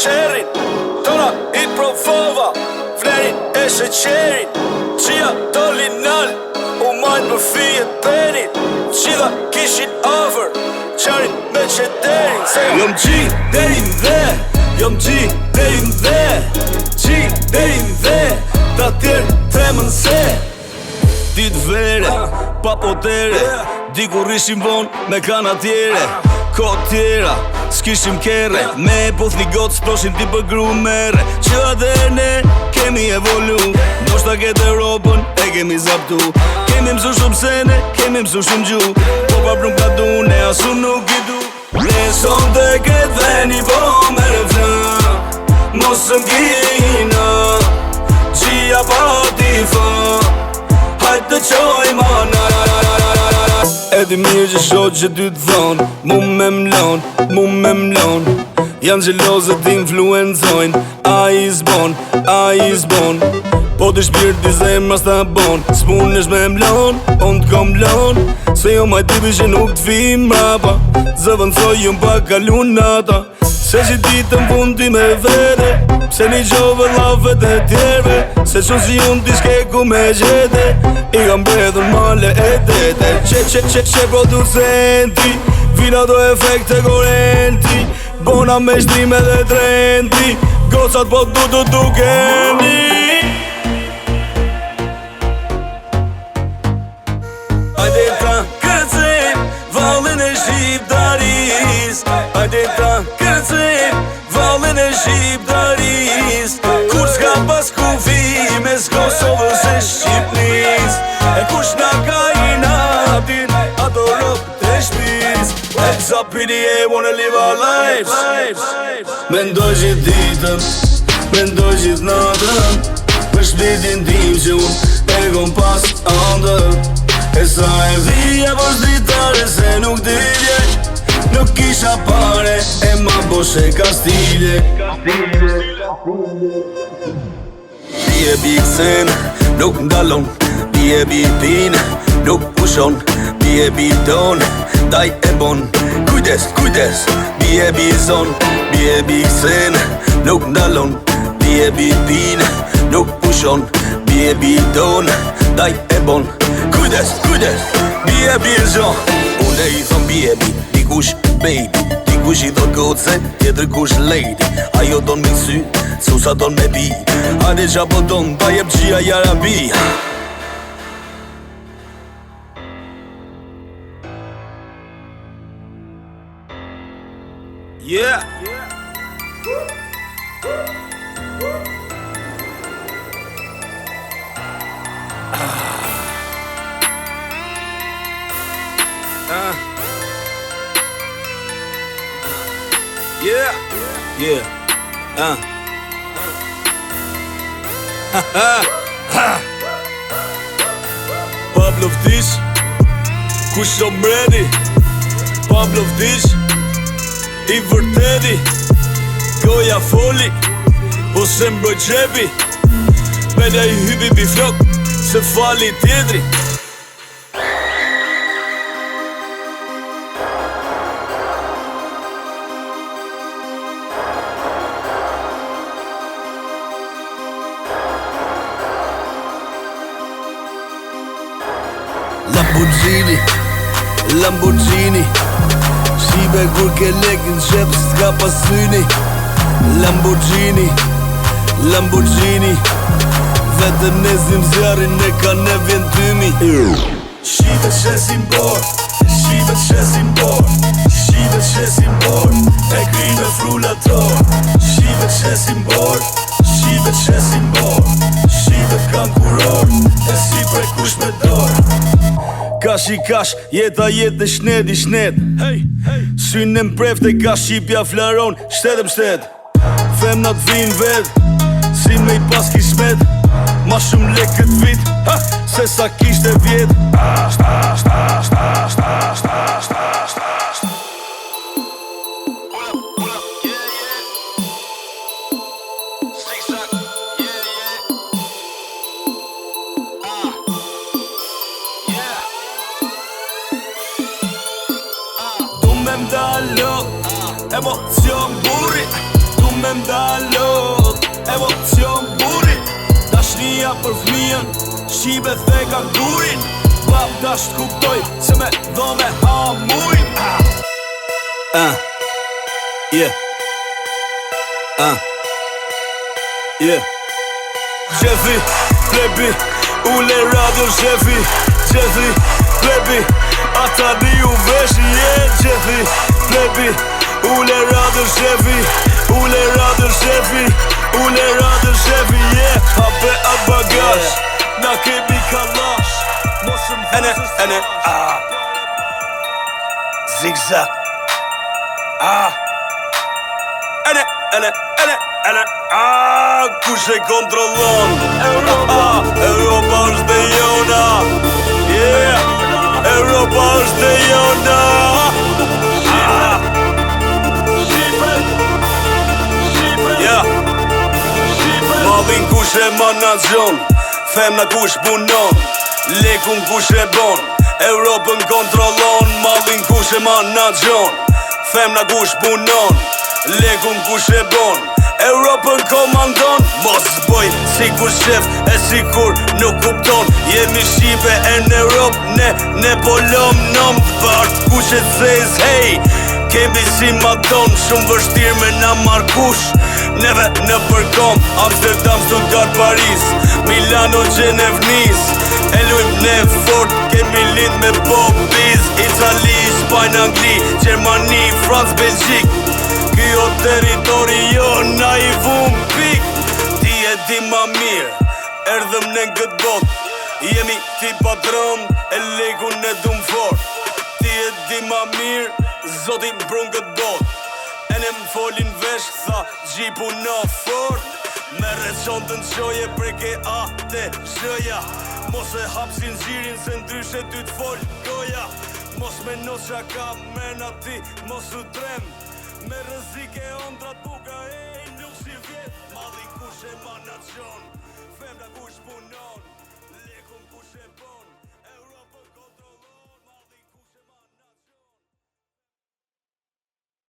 sherin Tona I provova Vlerin e sheqerin Qia doli nal U majt për fijet penit Qida kishin over Qarin me qederin Jom qi derin dhe Jom qi derin dhe Qi derin dhe Ta tjerë tremën se Dit vere, pa potere Dikur ishim von me kana tjere Ko tjera, s'kishim kere Me poth një gotë s'proshin ti për gru mere Qëra dhe ne kemi evolu Ndoshta kete robën e kemi zaptu Kemi mësu shumë sene, kemi mësu shumë gju Po pa prun ka du, ne asu nuk I du Ne son të ketë veni po me refren Mosëm kina Qia pa ti fa Hajtë të qoj ma na na na na na na E di mirë që shot që ty të thonë Mu me mlon Janë gjeloze t'influencojnë A I zbon Po t'i shpirë t'i zemra s'ta bon S'pun është me mlon, on t'kom mlon Se jo maj tipi që nuk t'fi mrapa Zëvëndsoj ju m'pa kalun nata Se që ditën pun ti me vete Pse një gjove lave të tjerve Se që si unë t'i shke ku me gjete I kam bredhur male e tete Që producenti Vina do efekte korenti Bona me shtrime dhe trendi Gocat po du keni Hajde ta kërcim Vallin e shqiptaris Hajde ta kërcim Vallin e shqiptaris Kur s'ka pas kufi Mes Kosovës e Shqipnis E kush na ka I natin Ato rop të shpis Heads up PDA wanna live our lives Mendoj gjithë ditën Mendoj gjithë natën Për shpitin tim që unë E kom pas andër E sa e vija për dritare Se nuk dilje Nuk kisha pare E ma boshe kastile Bie biksen Nuk ndalon Bie bitin Nuk pushon Bie biton Daj e bon Kujdes Bie bizon Bie biksen Nuk ndalon Bie bitin Nuk pushon Bie biton Daj e bon Kujdes Bie bizon Une I thon bie bi Dikush baby Dikush I thon goce Tjetër kush lady Ajo don me sy Susa don me bi Hane qapo don Ta jep qia jarabi Yeah Yeah Pablo vdish Kush o mredi Pablo vdish I vërteti Goja foli Po se mbroj qepi Pelja I hypi bi flok Se fali tjetri Lamborghini Shibe kur ke lek në qep s'ka pasyni Lamborghini Vetëm ne zim zjarin ne ka ne vjen tymi Shibe shesim bor E kri me frullator Shibe shesim bor Shibe kan kuror E si prej kush me dor Kash I kash, jeta jetë në shnet Synë në mpreft e ka shqipja flaron Shtet Femnat vin vet Si me I pas kismet Ma shumë lek këtë vit Se sa kisht e vjet emocion burri Tu me me ndalot. Emocion burin, dashnia për fëmijën, shqipe theka gurin. Bab dasht kuptoj se me dhome ha murin. Yeah. Yeah. Gjethi, plebi, ule radio shefi. Gjethi, plebi, ata di u veshi. Yeah, gjethi, plebi, ule radio shefi. Ule radio shefi. Ule radio shefi, yeah. Hape a bagash, na kemi kalash. Ene, zigzag. Ene, kush e kontrollon? Europa është e jona. Yeah, Europa është e jona. Yeah. Mallin kush e manaxhon, femna kush punon, lekun kush e bon, Europën kontrollon. Mallin kush e manaxhon, femna kush punon, lekun kush e bon, Europën komandon. Mos boj si kur shef e si kur nuk kupton. Jemi Shqipe e në Europë, ne polom nom të bart. Kush e zez, hej, kemi si Madon. Shumë vështir me na markush, neve në përkom. Amsterdam, Stuttgart, Paris, Milano, Gjenev, Nice. E lujm ne fort, kemi lind me popiz. Itali, Spajnë, Angli, Gjermani, Francë, Belgjik. Kjo teritori jo na i vum pik. Ti e di ma mirë, erdhëm në këtë bot. Jemi ti patron, e legun e dum fort. Ti e di ma mirë, zoti mbrun këtë bot. E ne më folin vesh, tha gjipu në fort. Me reqon të nqoje preke ate shëja. Mos e hapsin gjirin se ndryshe ty t'fol goja. Mos me no qa ka mena ti, mos u trem. Me rëzike ondrat buka nuk si vjet. Mallin kush e manaxhon, femna kush punon, lekun kush e bon.